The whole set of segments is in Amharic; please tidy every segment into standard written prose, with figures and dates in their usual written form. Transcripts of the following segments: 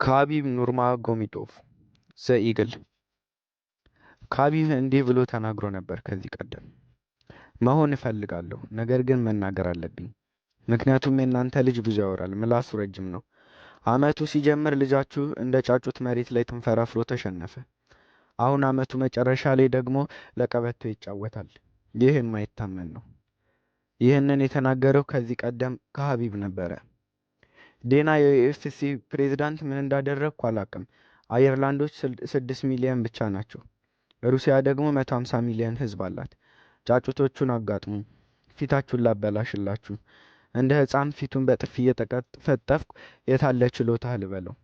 ካቢብ ኑርማጎሚዶቭ ዘኢግል ካቢብ እንዲህ ብሎ ተናግሮ ነበር ከዚህ ቀደም። መሆን እፈልጋለሁ፣ ነገር ግን መናገር አለብኝ። ምክንያቱም የእናንተ ልጅ ብዙ ያወራል፣ ምላሱ ረጅም ነው። አመቱ ሲጀምር ልጃችሁ እንደ ጫጩት መሬት ላይ ተንፈራፍሮ ተሸነፈ። አሁን አመቱ መጨረሻ ላይ ደግሞ ለቀበቶ ይጫወታል። ይህ የማይታመን ነው። ይህንን የተናገረው ከዚህ ቀደም ከሀቢብ ነበረ። ዴና የዩኤፍሲ ፕሬዝዳንት ምን እንዳደረግኩ አላቅም። አየርላንዶች 6 ሚሊዮን ብቻ ናቸው። ሩሲያ ደግሞ 150 ሚሊዮን ህዝብ አላት። ጫጩቶቹን አጋጥሙ፣ ፊታችሁን ላበላሽላችሁ። እንደ ህፃን ፊቱን በጥፊ እየተፈጠፍኩ የታለ ችሎታ ልበለው።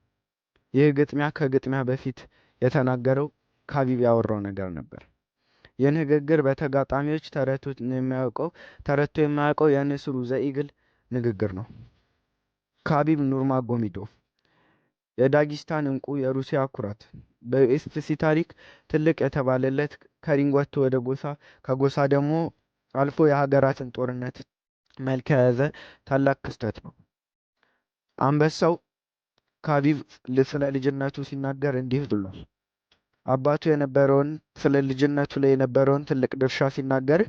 ይህ ግጥሚያ ከግጥሚያ በፊት የተናገረው ካቢብ ያወራው ነገር ነበር። ይህ ንግግር በተጋጣሚዎች ተረቶ የማያውቀው የንስሩ ዘኢግል ንግግር ነው። ካቢብ ኑርማጎሚዶቭ የዳጊስታን እንቁ፣ የሩሲያ ኩራት፣ በዩኤፍሲ ታሪክ ትልቅ የተባለለት ከሪንግ ወጥቶ ወደ ጎሳ ከጎሳ ደግሞ አልፎ የሀገራትን ጦርነት መልክ የያዘ ታላቅ ክስተት ነው። አንበሳው ካቢብ ስለ ልጅነቱ ሲናገር እንዲህ ብሏል። አባቱ ስለ ልጅነቱ ላይ የነበረውን ትልቅ ድርሻ ሲናገር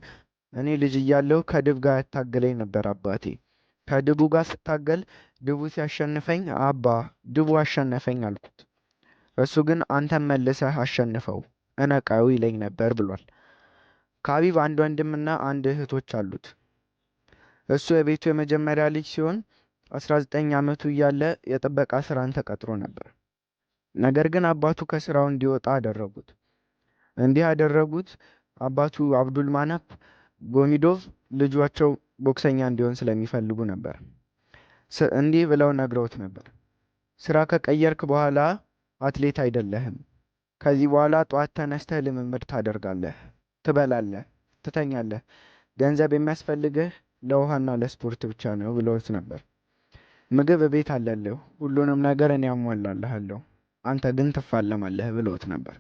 እኔ ልጅ እያለሁ ከድብ ጋር ያታገለኝ ነበር አባቴ። ከድቡ ጋር ስታገል ድቡ ሲያሸንፈኝ ድቡ አሸነፈኝ አልኩት። እሱ ግን አንተም መልሰህ አሸንፈው እነቃው ይለኝ ነበር ብሏል። ካቢብ አንድ ወንድምና አንድ እህቶች አሉት። እሱ የቤቱ የመጀመሪያ ልጅ ሲሆን 19 ዓመቱ እያለ የጥበቃ ስራን ተቀጥሮ ነበር። ነገር ግን አባቱ ከስራው እንዲወጣ አደረጉት። እንዲህ ያደረጉት አባቱ አብዱልማናፕ ጎሚዶቭ ልጇቸው ቦክሰኛ እንዲሆን ስለሚፈልጉ ነበር። እንዲህ ብለው ነግረውት ነበር። ስራ ከቀየርክ በኋላ አትሌት አይደለህም። ከዚህ በኋላ ጠዋት ተነስተህ ልምምድ ታደርጋለህ፣ ትበላለህ፣ ትተኛለህ። ገንዘብ የሚያስፈልግህ ለውሃና ለስፖርት ብቻ ነው ብለውት ነበር። ምግብ ቤት አለልህ፣ ሁሉንም ነገር እኔ አሟላለሃለሁ፣ አንተ ግን ትፋለማለህ ብለውት ነበር።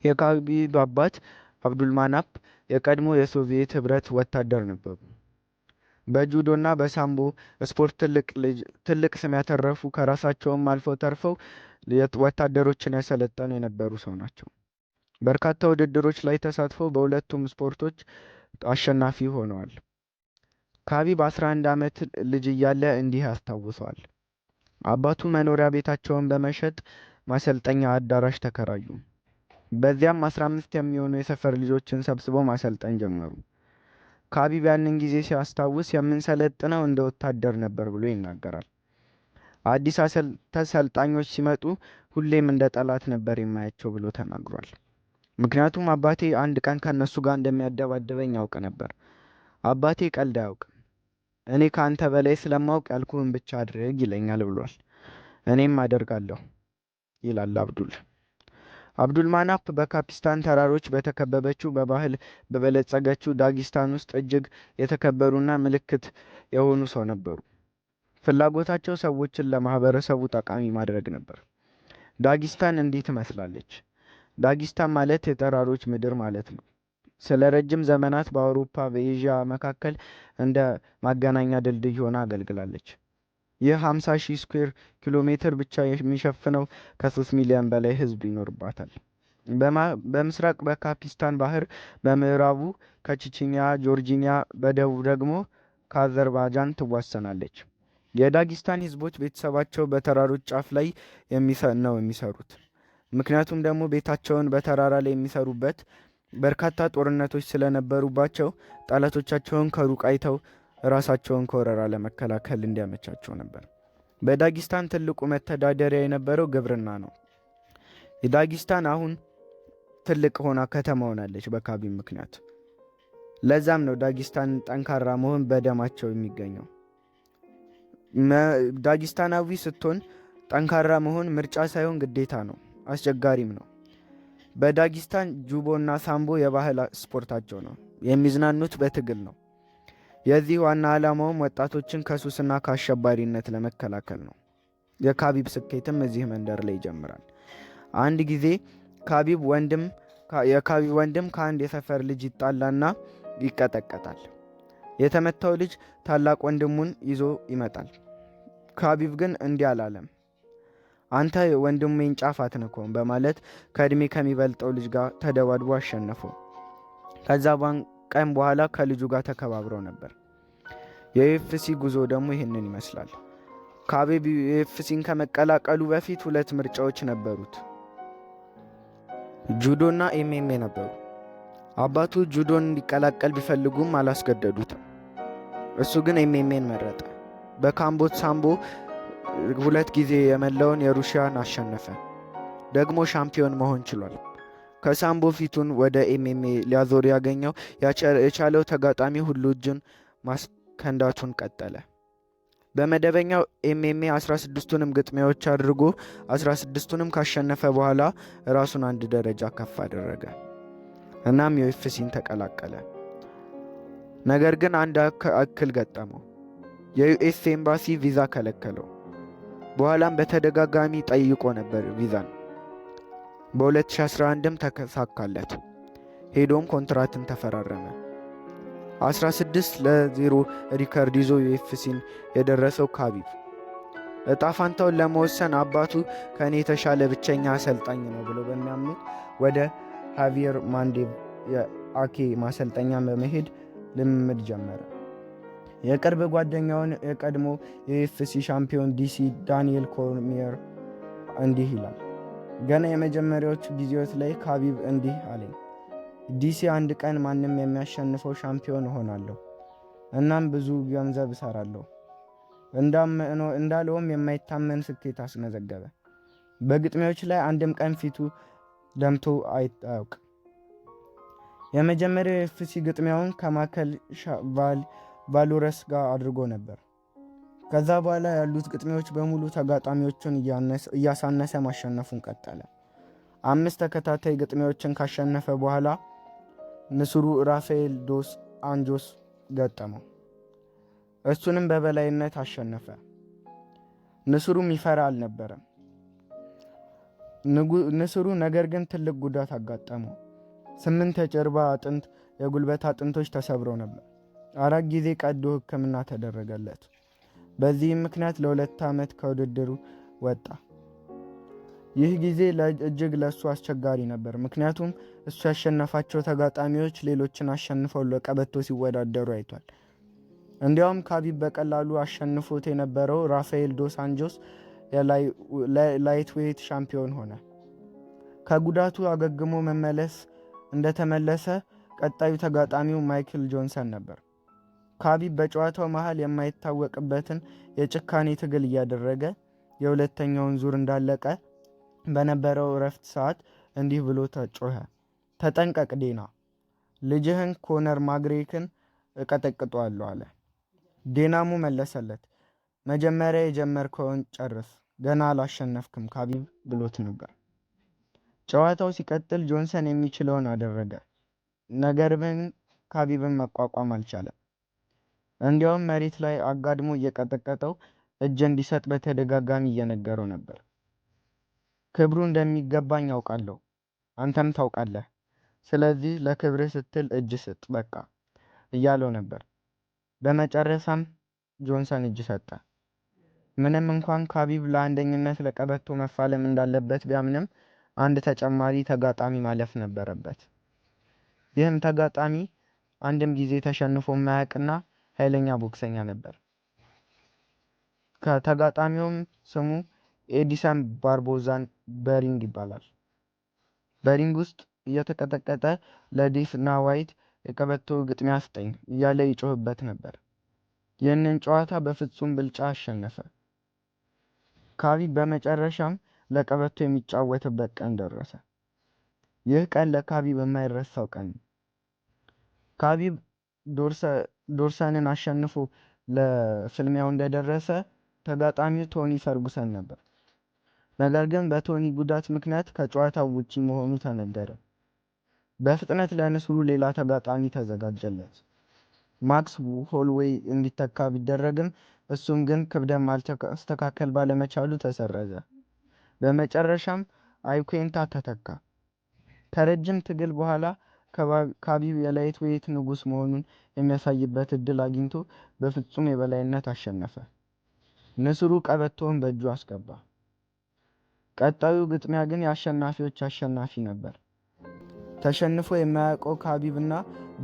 የካቢብ አባት አብዱልማናፕ የቀድሞ የሶቪየት ህብረት ወታደር ነበሩ። በጁዶና በሳምቦ ስፖርት ትልቅ ስም ያተረፉ፣ ከራሳቸውም አልፈው ተርፈው ወታደሮችን ያሰለጠኑ የነበሩ ሰው ናቸው። በርካታ ውድድሮች ላይ ተሳትፈው በሁለቱም ስፖርቶች አሸናፊ ሆነዋል። ካቢብ 11 ዓመት ልጅ እያለ እንዲህ ያስታውሰዋል። አባቱ መኖሪያ ቤታቸውን በመሸጥ ማሰልጠኛ አዳራሽ ተከራዩ። በዚያም 15 የሚሆኑ የሰፈር ልጆችን ሰብስበው ማሰልጠን ጀመሩ። ካቢብ ያንን ጊዜ ሲያስታውስ የምንሰለጥነው እንደ ወታደር ነበር ብሎ ይናገራል። አዲስ ተሰልጣኞች ሲመጡ ሁሌም እንደ ጠላት ነበር የማያቸው ብሎ ተናግሯል። ምክንያቱም አባቴ አንድ ቀን ከነሱ ጋር እንደሚያደባደበኝ ያውቅ ነበር። አባቴ ቀልድ አያውቅም። እኔ ከአንተ በላይ ስለማውቅ ያልኩህን ብቻ አድርግ ይለኛል ብሏል። እኔም አደርጋለሁ ይላል አብዱልማናፕ በካፒስታን ተራሮች በተከበበችው በባህል በበለጸገችው ዳጊስታን ውስጥ እጅግ የተከበሩና ምልክት የሆኑ ሰው ነበሩ። ፍላጎታቸው ሰዎችን ለማህበረሰቡ ጠቃሚ ማድረግ ነበር። ዳጊስታን እንዲህ ትመስላለች። ዳጊስታን ማለት የተራሮች ምድር ማለት ነው። ስለ ረጅም ዘመናት በአውሮፓ በኤዥያ መካከል እንደ ማገናኛ ድልድይ ሆና አገልግላለች። ይህ 50,000 ስኩዌር ኪሎ ሜትር ብቻ የሚሸፍነው ከ3 ሚሊዮን በላይ ህዝብ ይኖርባታል። በምስራቅ በካፒስታን ባህር፣ በምዕራቡ ከቼችኒያ ጆርጂኒያ፣ በደቡብ ደግሞ ከአዘርባጃን ትዋሰናለች። የዳጊስታን ህዝቦች ቤተሰባቸው በተራሮች ጫፍ ላይ ነው የሚሰሩት። ምክንያቱም ደግሞ ቤታቸውን በተራራ ላይ የሚሰሩበት በርካታ ጦርነቶች ስለነበሩባቸው ጠላቶቻቸውን ከሩቅ አይተው ራሳቸውን ከወረራ ለመከላከል እንዲያመቻቸው ነበር። በዳጊስታን ትልቁ መተዳደሪያ የነበረው ግብርና ነው። የዳጊስታን አሁን ትልቅ ሆና ከተማ ሆናለች በካቢብ ምክንያት። ለዛም ነው ዳጊስታን ጠንካራ መሆን በደማቸው የሚገኘው። ዳጊስታናዊ ስትሆን ጠንካራ መሆን ምርጫ ሳይሆን ግዴታ ነው፣ አስቸጋሪም ነው። በዳጊስታን ጁቦ እና ሳምቦ የባህል ስፖርታቸው ነው። የሚዝናኑት በትግል ነው። የዚህ ዋና ዓላማውም ወጣቶችን ከሱስና ከአሸባሪነት ለመከላከል ነው። የካቢብ ስኬትም እዚህ መንደር ላይ ይጀምራል። አንድ ጊዜ የካቢብ ወንድም ከአንድ የሰፈር ልጅ ይጣላና ይቀጠቀጣል። የተመታው ልጅ ታላቅ ወንድሙን ይዞ ይመጣል። ካቢብ ግን እንዲህ አላለም። አንተ ወንድሜን ጫፍ አትነካውም በማለት ከእድሜ ከሚበልጠው ልጅ ጋር ተደባድቦ አሸነፈው። ከዛ ቀን በኋላ ከልጁ ጋር ተከባብረው ነበር። የዩኤፍሲ ጉዞ ደግሞ ይህንን ይመስላል። ካቤብ ዩኤፍሲን ከመቀላቀሉ በፊት 2 ምርጫዎች ነበሩት፣ ጁዶና ኤምኤምኤ ነበሩ። አባቱ ጁዶን እንዲቀላቀል ቢፈልጉም አላስገደዱትም። እሱ ግን ኤምኤምኤን መረጠ። በካምቦት ሳምቦ 2 ጊዜ የመላውን የሩሲያን አሸነፈ። ደግሞ ሻምፒዮን መሆን ችሏል። ከሳምቦ ፊቱን ወደ ኤምኤምኤ ሊያዞር ያገኘው የቻለው ተጋጣሚ ሁሉ እጁን ማስከንዳቱን ቀጠለ። በመደበኛው ኤምኤምኤ 16ቱንም ግጥሚያዎች አድርጎ 16ቱንም ካሸነፈ በኋላ ራሱን 1 ደረጃ ከፍ አደረገ። እናም ዩኤፍሲን ተቀላቀለ። ነገር ግን አንድ እክል ገጠመው። የዩኤስ ኤምባሲ ቪዛ ከለከለው። በኋላም በተደጋጋሚ ጠይቆ ነበር ቪዛን። በ2011ም ተሳካለት። ሄዶም ኮንትራትን ተፈራረመ። 16-0 ሪከርድ ይዞ ዩኤፍሲን የደረሰው ካቢብ እጣ ፋንታውን ለመወሰን አባቱ ከኔ የተሻለ ብቸኛ አሰልጣኝ ነው ብሎ በሚያምኑት ወደ ሃቪየር ማንዴቭ የአኬ ማሰልጠኛ በመሄድ ልምምድ ጀመረ። የቅርብ ጓደኛውን የቀድሞ የዩኤፍሲ ሻምፒዮን ዲሲ ዳንኤል ኮርሚየር እንዲህ ይላል። ገና የመጀመሪያዎቹ ጊዜዎች ላይ ካቢብ እንዲህ አለኝ፣ ዲሲ አንድ ቀን ማንም የሚያሸንፈው ሻምፒዮን እሆናለሁ፣ እናም ብዙ ገንዘብ እሰራለሁ። እንዳለውም የማይታመን ስኬት አስመዘገበ። በግጥሚያዎች ላይ አንድም ቀን ፊቱ ደምቶ አያውቅ። የመጀመሪያው የዩኤፍሲ ግጥሚያውን ከማይከል ቫሎረስ ጋር አድርጎ ነበር። ከዛ በኋላ ያሉት ግጥሚያዎች በሙሉ ተጋጣሚዎቹን እያሳነሰ ማሸነፉን ቀጠለ። 5 ተከታታይ ግጥሚያዎችን ካሸነፈ በኋላ ንስሩ ራፋኤል ዶስ አንጆስ ገጠመው። እሱንም በበላይነት አሸነፈ። ንስሩም ይፈራ አልነበረም። ንስሩ ነገር ግን ትልቅ ጉዳት አጋጠመው። 8 የጀርባ አጥንት፣ የጉልበት አጥንቶች ተሰብረው ነበር። 4 ጊዜ ቀዶ ሕክምና ተደረገለት። በዚህም ምክንያት ለ2 ዓመት ከውድድሩ ወጣ። ይህ ጊዜ እጅግ ለእሱ አስቸጋሪ ነበር፣ ምክንያቱም እሱ ያሸነፋቸው ተጋጣሚዎች ሌሎችን አሸንፈው ለቀበቶ ሲወዳደሩ አይቷል። እንዲያውም ካቢብ በቀላሉ አሸንፎት የነበረው ራፋኤል ዶስ አንጆስ የላይትዌት ሻምፒዮን ሆነ። ከጉዳቱ አገግሞ እንደተመለሰ ቀጣዩ ተጋጣሚው ማይክል ጆንሰን ነበር። ካቢብ በጨዋታው መሃል የማይታወቅበትን የጭካኔ ትግል እያደረገ የሁለተኛውን ዙር እንዳለቀ በነበረው እረፍት ሰዓት እንዲህ ብሎ ተጮኸ፣ ተጠንቀቅ ዴና፣ ልጅህን ኮነር ማግሬክን እቀጠቅጠዋለሁ አለ። ዴናሙ መለሰለት፣ መጀመሪያ የጀመርከውን ጨርስ፣ ገና አላሸነፍክም ካቢብ ብሎት ነበር። ጨዋታው ሲቀጥል ጆንሰን የሚችለውን አደረገ። ነገር ግን ካቢብን መቋቋም አልቻለም። እንዲያውም መሬት ላይ አጋድሞ እየቀጠቀጠው እጅ እንዲሰጥ በተደጋጋሚ እየነገረው ነበር። ክብሩ እንደሚገባኝ ያውቃለሁ፣ አንተም ታውቃለህ። ስለዚህ ለክብርህ ስትል እጅ ስጥ በቃ እያለው ነበር። በመጨረሻም ጆንሰን እጅ ሰጠ። ምንም እንኳን ካቢብ ለአንደኝነት ለቀበቶ መፋለም እንዳለበት ቢያምንም አንድ ተጨማሪ ተጋጣሚ ማለፍ ነበረበት። ይህም ተጋጣሚ አንድም ጊዜ ተሸንፎ የማያውቅና ኃይለኛ ቦክሰኛ ነበር። ከተጋጣሚውም ስሙ ኤዲሰን ባርቦዛን በሪንግ ይባላል። በሪንግ ውስጥ እየተቀጠቀጠ ለዴና ዋይት የቀበቶ ግጥሚያ ስጠኝ እያለ ይጮህበት ነበር። ይህንን ጨዋታ በፍጹም ብልጫ አሸነፈ። ካቢብ በመጨረሻም ለቀበቶ የሚጫወትበት ቀን ደረሰ። ይህ ቀን ለካቢብ የማይረሳው ቀን ነው። ካቢብ ዶርሰንን አሸንፎ ለፍልሚያው እንደደረሰ ተጋጣሚው ቶኒ ፈርጉሰን ነበር። ነገር ግን በቶኒ ጉዳት ምክንያት ከጨዋታው ውጪ መሆኑ ተነገረ። በፍጥነት ለንስሩ ሌላ ተጋጣሚ ተዘጋጀለት። ማክስ ሆሎዌይ እንዲተካ ቢደረግም እሱም ግን ክብደት ማስተካከል ባለመቻሉ ተሰረዘ። በመጨረሻም አይኩዌንታ ተተካ። ከረጅም ትግል በኋላ ካቢብ የላይትዌት ንጉስ መሆኑን የሚያሳይበት እድል አግኝቶ በፍጹም የበላይነት አሸነፈ። ንስሩ ቀበቶውን በእጁ አስገባ። ቀጣዩ ግጥሚያ ግን የአሸናፊዎች አሸናፊ ነበር። ተሸንፎ የማያውቀው ካቢብ እና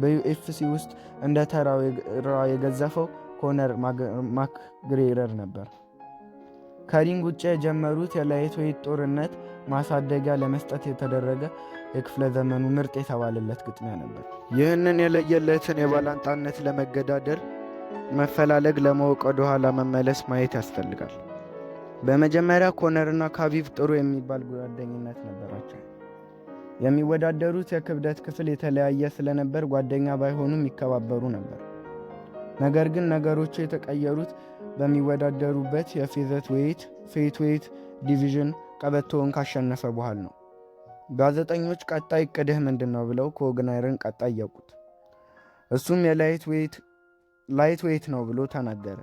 በዩኤፍሲ ውስጥ እንደ ተራው የገዘፈው ኮነር ማክግሬገር ነበር። ከሪንግ ውጭ የጀመሩት የላይት ዌይት ጦርነት ማሳደጊያ ለመስጠት የተደረገ የክፍለ ዘመኑ ምርጥ የተባለለት ግጥሚያ ነበር። ይህንን የለየለትን የባላንጣነት ለመገዳደር መፈላለግ ለማወቅ ወደ ኋላ መመለስ ማየት ያስፈልጋል። በመጀመሪያ ኮነር እና ካቢብ ጥሩ የሚባል ጓደኝነት ነበራቸው። የሚወዳደሩት የክብደት ክፍል የተለያየ ስለነበር ጓደኛ ባይሆኑም ይከባበሩ ነበር። ነገር ግን ነገሮቹ የተቀየሩት በሚወዳደሩበት የፌት ዌይት ዲቪዥን ቀበቶውን ካሸነፈ በኋላ ነው። ጋዜጠኞች ቀጣይ እቅድህ ምንድን ነው ብለው ኮግነርን ጠየቁት። እሱም የላይት ዌይት ነው ብሎ ተናገረ።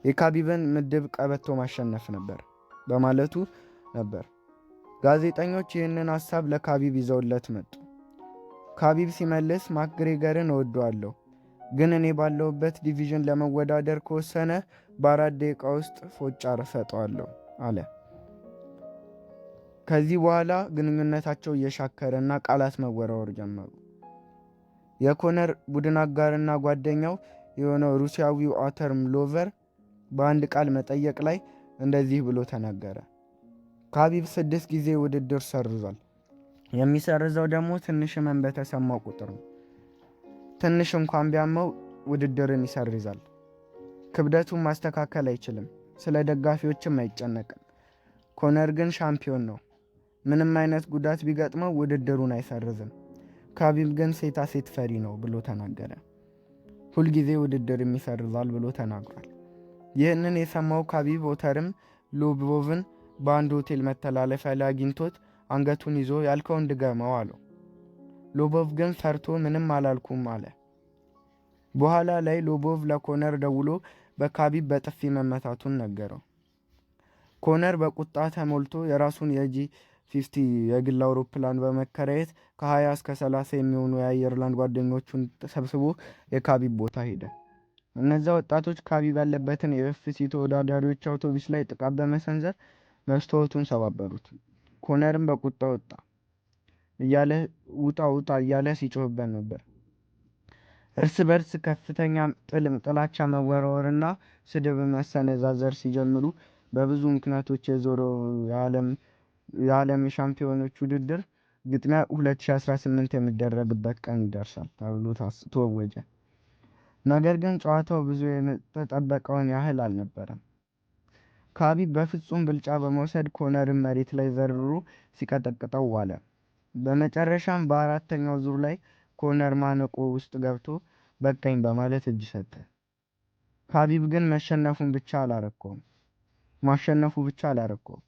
የካቢብን ምድብ ቀበቶ ማሸነፍ ነበር በማለቱ ነበር። ጋዜጠኞች ይህንን ሐሳብ ለካቢብ ይዘውለት መጡ። ካቢብ ሲመልስ ማክግሬገርን እወደዋለሁ፣ ግን እኔ ባለሁበት ዲቪዥን ለመወዳደር ከወሰነ በ4 ደቂቃ ውስጥ ፎጫ እሰጠዋለሁ አለ። ከዚህ በኋላ ግንኙነታቸው እየሻከረ እና ቃላት መወራወር ጀመሩ። የኮነር ቡድን አጋርና ጓደኛው የሆነው ሩሲያዊው አርተር ሎቨር በአንድ ቃል መጠየቅ ላይ እንደዚህ ብሎ ተናገረ። ካቢብ 6 ጊዜ ውድድር ሰርዟል። የሚሰርዘው ደግሞ ትንሽ ህመም በተሰማው ቁጥር ነው። ትንሽ እንኳን ቢያመው ውድድርን ይሰርዛል። ክብደቱን ማስተካከል አይችልም። ስለ ደጋፊዎችም አይጨነቅም። ኮነር ግን ሻምፒዮን ነው። ምንም አይነት ጉዳት ቢገጥመው ውድድሩን አይሰርዝም። ካቢብ ግን ሴታ ሴት ፈሪ ነው ብሎ ተናገረ። ሁልጊዜ ውድድር የሚሰርዛል ብሎ ተናግሯል። ይህንን የሰማው ካቢብ ኦተርም ሎቦቭን በአንድ ሆቴል መተላለፊያ ላይ አግኝቶት አንገቱን ይዞ ያልከውን ድገመው አለው። ሎቦቭ ግን ፈርቶ ምንም አላልኩም አለ። በኋላ ላይ ሎቦቭ ለኮነር ደውሎ በካቢብ በጥፊ መመታቱን ነገረው። ኮነር በቁጣ ተሞልቶ የራሱን የጂ50 የግል አውሮፕላን በመከራየት ከ20 እስከ 30 የሚሆኑ የአየርላንድ ጓደኞቹን ሰብስቦ የካቢብ ቦታ ሄደ። እነዚያ ወጣቶች ካቢብ ያለበትን የዩኤፍሲ ተወዳዳሪዎች አውቶቡስ ላይ ጥቃት በመሰንዘር መስታወቱን ሰባበሩት። ኮነርም በቁጣ ውጣ እያለ ሲጮህበት ነበር። እርስ በርስ ከፍተኛ ጥላቻ መወራወርና ስድብ መሰነዛዘር ሲጀምሩ በብዙ ምክንያቶች የዞረው የዓለም የሻምፒዮኖች ውድድር ግጥሚያ 2018 የሚደረግበት ቀን ይደርሳል ተብሎ ተወጀ። ነገር ግን ጨዋታው ብዙ የተጠበቀውን ያህል አልነበረም። ካቢብ በፍጹም ብልጫ በመውሰድ ኮነርን መሬት ላይ ዘርሮ ሲቀጠቅጠው ዋለ። በመጨረሻም በአራተኛው ዙር ላይ ኮነር ማነቆ ውስጥ ገብቶ በቃኝ በማለት እጅ ሰጠ። ካቢብ ግን ማሸነፉ ብቻ አላረከውም።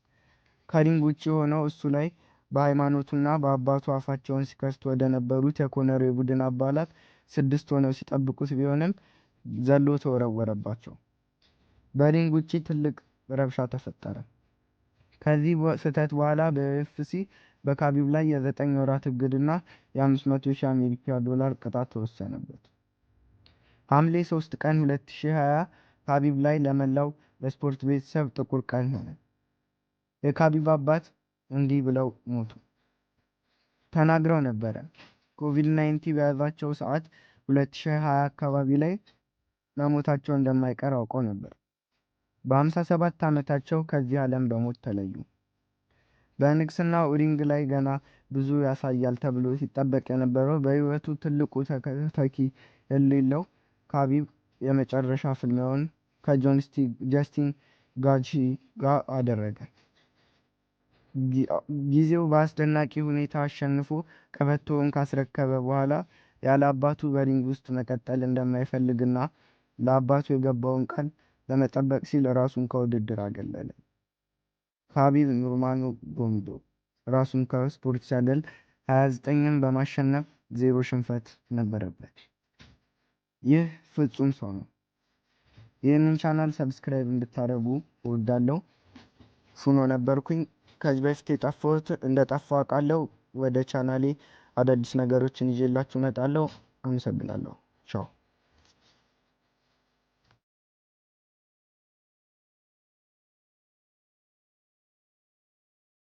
ከሪንግ ውጭ ሆነው እሱ ላይ በሃይማኖቱና በአባቱ አፋቸውን ሲከፍቱ ወደ ነበሩት የኮነር የቡድን አባላት 6 ሆነው ሲጠብቁት ቢሆንም ዘሎ ተወረወረባቸው። በሪንግ ውጭ ትልቅ ረብሻ ተፈጠረ። ከዚህ ስህተት በኋላ በዩኤፍሲ በካቢብ ላይ የ9 ወራት እግድና የ500,000 አሜሪካ ዶላር ቅጣት ተወሰነበት። ሐምሌ 3 ቀን 2020 ካቢብ ላይ ለመላው ለስፖርት ቤተሰብ ጥቁር ቀን ሆነ። የካቢብ አባት እንዲህ ብለው ሞቱ ተናግረው ነበረ። ኮቪድ-19 በያዛቸው ሰዓት 2020 አካባቢ ላይ መሞታቸው እንደማይቀር አውቀው ነበር። በ57 ዓመታቸው ከዚህ ዓለም በሞት ተለዩ። በንግስናው ሪንግ ላይ ገና ብዙ ያሳያል ተብሎ ሲጠበቅ የነበረው በህይወቱ ትልቁ ተተኪ የሌለው ካቢብ የመጨረሻ ፍልሚያውን ከጃስቲን ጋጂ ጋር አደረገ። ጊዜው በአስደናቂ ሁኔታ አሸንፎ ቀበቶውን ካስረከበ በኋላ ያለ አባቱ በሪንግ ውስጥ መቀጠል እንደማይፈልግና ለአባቱ የገባውን ቃል ለመጠበቅ ሲል ራሱን ከውድድር አገለለ። ካቢብ ኑርማጎዶቭ ራሱን ከስፖርት ሲያገል 29ን በማሸነፍ 0 ሽንፈት ነበረበት። ይህ ፍጹም ሰው ነው። ይህንን ቻናል ሰብስክራይብ እንድታደርጉ እወዳለሁ። ፉኖ ነበርኩኝ። ከዚህ በፊት እንደጠፋው አውቃለሁ። ወደ ቻናሌ አዳዲስ ነገሮችን ይዤላችሁ እመጣለሁ። አመሰግናለሁ። ቻው